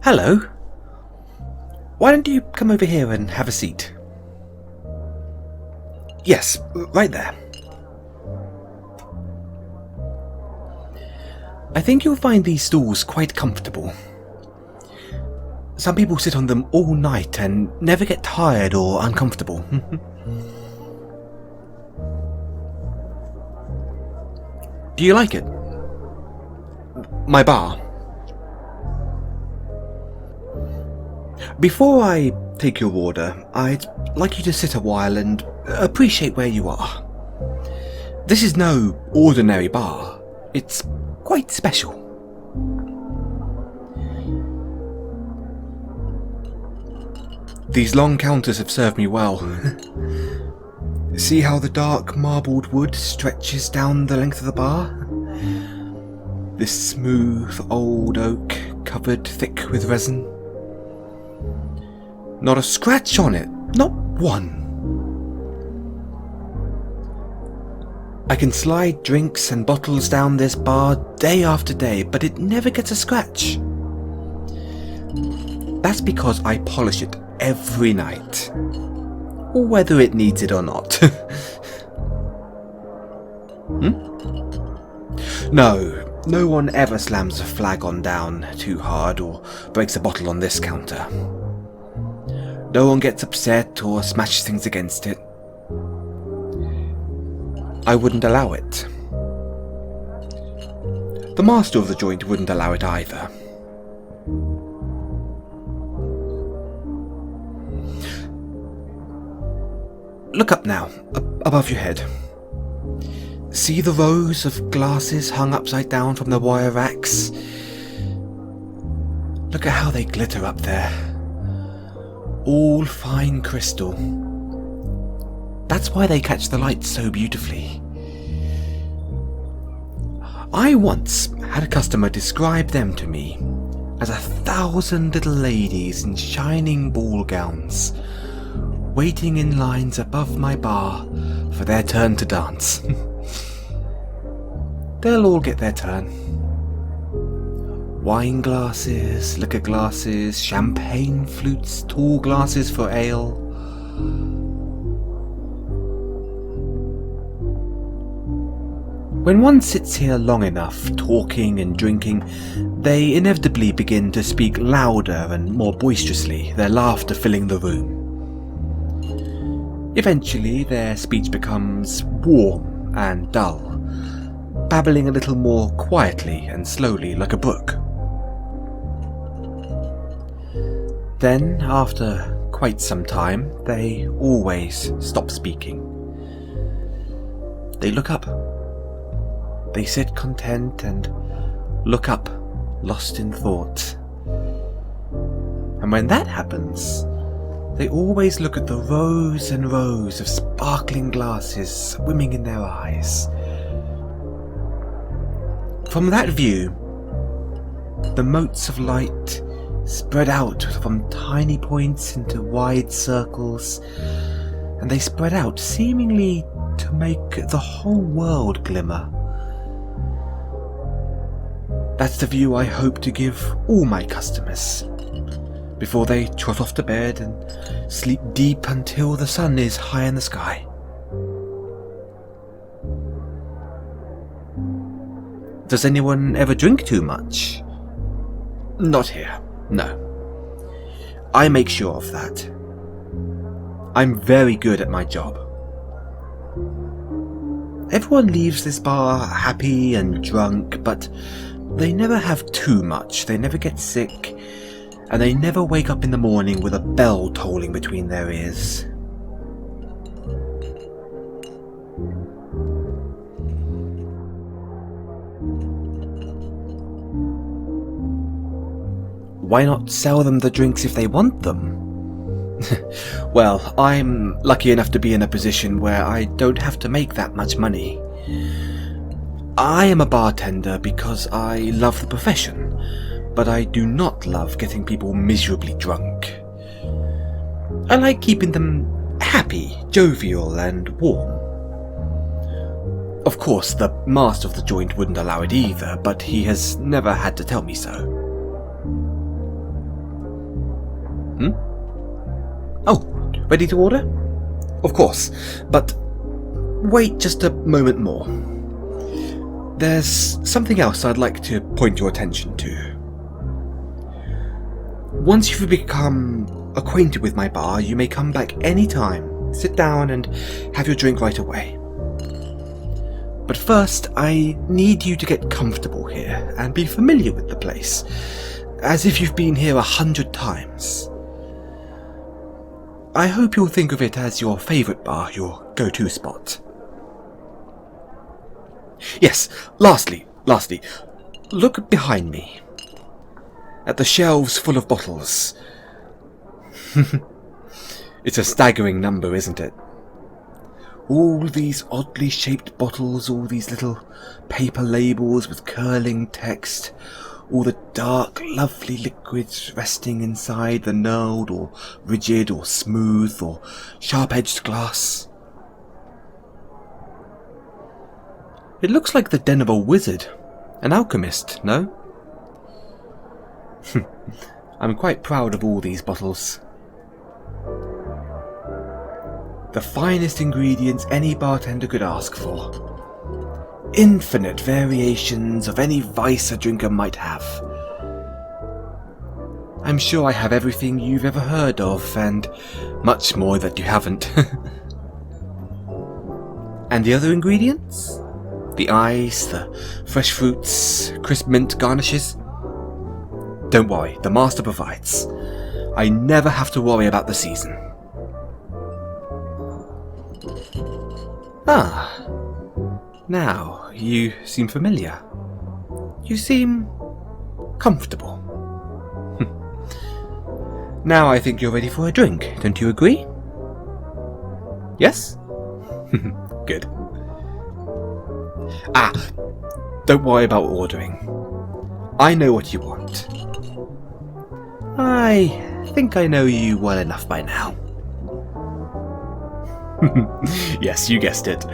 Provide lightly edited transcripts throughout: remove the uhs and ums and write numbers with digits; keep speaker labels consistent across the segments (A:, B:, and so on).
A: Hello. Why don't you come over here and have a seat? Yes, right there. I think you'll find these stools quite comfortable. Some people sit on them all night and never get tired or uncomfortable. Do you like it? My bar? Before I take your order, I'd like you to sit a while and appreciate where you are. This is no ordinary bar. It's quite special. These long counters have served me well. See how the dark marbled wood stretches down the length of the bar? This smooth old oak covered thick with resin. Not a scratch on it, not one. I can slide drinks and bottles down this bar day after day, but it never gets a scratch. That's because I polish it every night, whether it needs it or not. No one ever slams a flagon down too hard or breaks a bottle on this counter. No one gets upset or smashes things against it. I wouldn't allow it. The master of the joint wouldn't allow it either. Look up now, above your head. See the rows of glasses hung upside down from the wire racks? Look at how they glitter up there. All fine crystal. That's why they catch the light so beautifully. I once had a customer describe them to me as 1,000 little ladies in shining ball gowns, waiting in lines above my bar for their turn to dance. They'll all get their turn. Wine glasses, liquor glasses, champagne flutes, tall glasses for ale. When one sits here long enough, talking and drinking, they inevitably begin to speak louder and more boisterously, their laughter filling the room. Eventually, their speech becomes warm and dull, babbling a little more quietly and slowly like a brook. Then, after quite some time, they always stop speaking. They look up. They sit content and look up, lost in thought. And when that happens, they always look at the rows and rows of sparkling glasses swimming in their eyes. From that view, the motes of light spread out from tiny points into wide circles, and they spread out seemingly to make the whole world glimmer. That's the view I hope to give all my customers before they trot off to bed and sleep deep until the sun is high in the sky. Does anyone ever drink too much? Not here, no. I make sure of that. I'm very good at my job. Everyone leaves this bar happy and drunk, but they never have too much, they never get sick, and they never wake up in the morning with a bell tolling between their ears. Why not sell them the drinks if they want them? Well, I'm lucky enough to be in a position where I don't have to make that much money. I am a bartender because I love the profession, but I do not love getting people miserably drunk. I like keeping them happy, jovial, and warm. Of course, the master of the joint wouldn't allow it either, but he has never had to tell me so. Oh, ready to order? Of course, but wait just a moment more. There's something else I'd like to point your attention to. Once you've become acquainted with my bar, you may come back any time, sit down and have your drink right away. But first, I need you to get comfortable here and be familiar with the place, as if you've been here 100 times. I hope you'll think of it as your favourite bar, your go-to spot. Yes, lastly, look behind me. At the shelves full of bottles. It's a staggering number, isn't it? All these oddly shaped bottles, all these little paper labels with curling text, all the dark, lovely liquids resting inside the knurled or rigid or smooth or sharp-edged glass. It looks like the den of a wizard, an alchemist, no? I'm quite proud of all these bottles. The finest ingredients any bartender could ask for. Infinite variations of any vice a drinker might have. I'm sure I have everything you've ever heard of, and much more that you haven't. And the other ingredients? The ice, the fresh fruits, crisp mint garnishes? Don't worry, the master provides. I never have to worry about the season. Ah, now you seem familiar. You seem comfortable. Now I think you're ready for a drink, don't you agree? Yes? Good. Ah, don't worry about ordering. I know what you want. I think I know you well enough by now. Yes, you guessed it.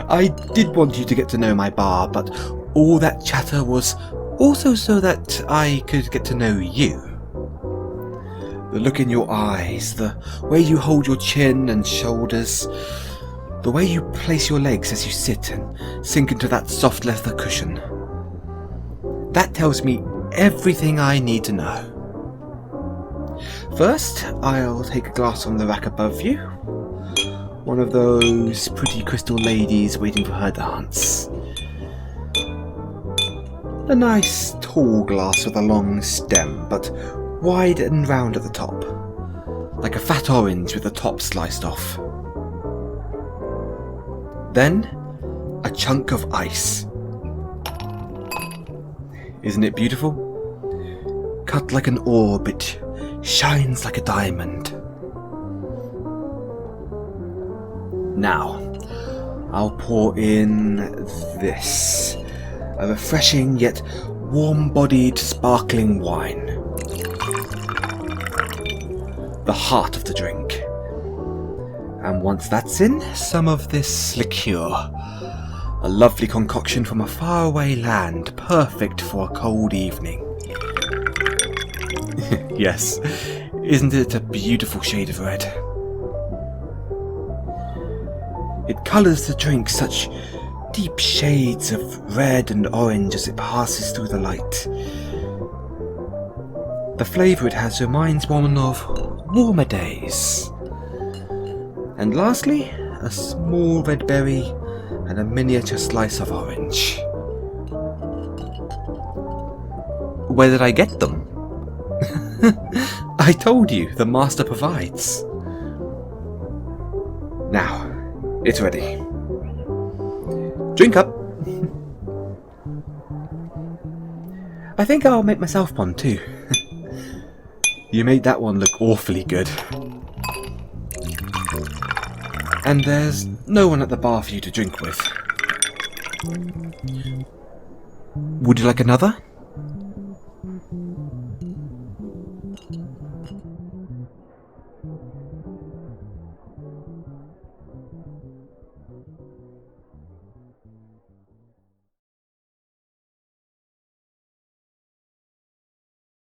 A: I did want you to get to know my bar, but all that chatter was also so that I could get to know you. The look in your eyes, the way you hold your chin and shoulders, the way you place your legs as you sit and sink into that soft leather cushion. That tells me everything I need to know. First, I'll take a glass from the rack above you. One of those pretty crystal ladies waiting for her dance. A nice tall glass with a long stem, but wide and round at the top. Like a fat orange with the top sliced off. Then, a chunk of ice. Isn't it beautiful? Cut like an orb, it shines like a diamond. Now, I'll pour in this. A refreshing yet warm-bodied sparkling wine. The heart of the drink. And once that's in, some of this liqueur. A lovely concoction from a faraway land, perfect for a cold evening. Yes, isn't it a beautiful shade of red? It colours the drink such deep shades of red and orange as it passes through the light. The flavour it has reminds one of warmer days. And lastly, a small red berry and a miniature slice of orange. Where did I get them? I told you, the master provides. Now, it's ready. Drink up. I think I'll make myself one too. You made that one look awfully good. And there's no one at the bar for you to drink with. Would you like another?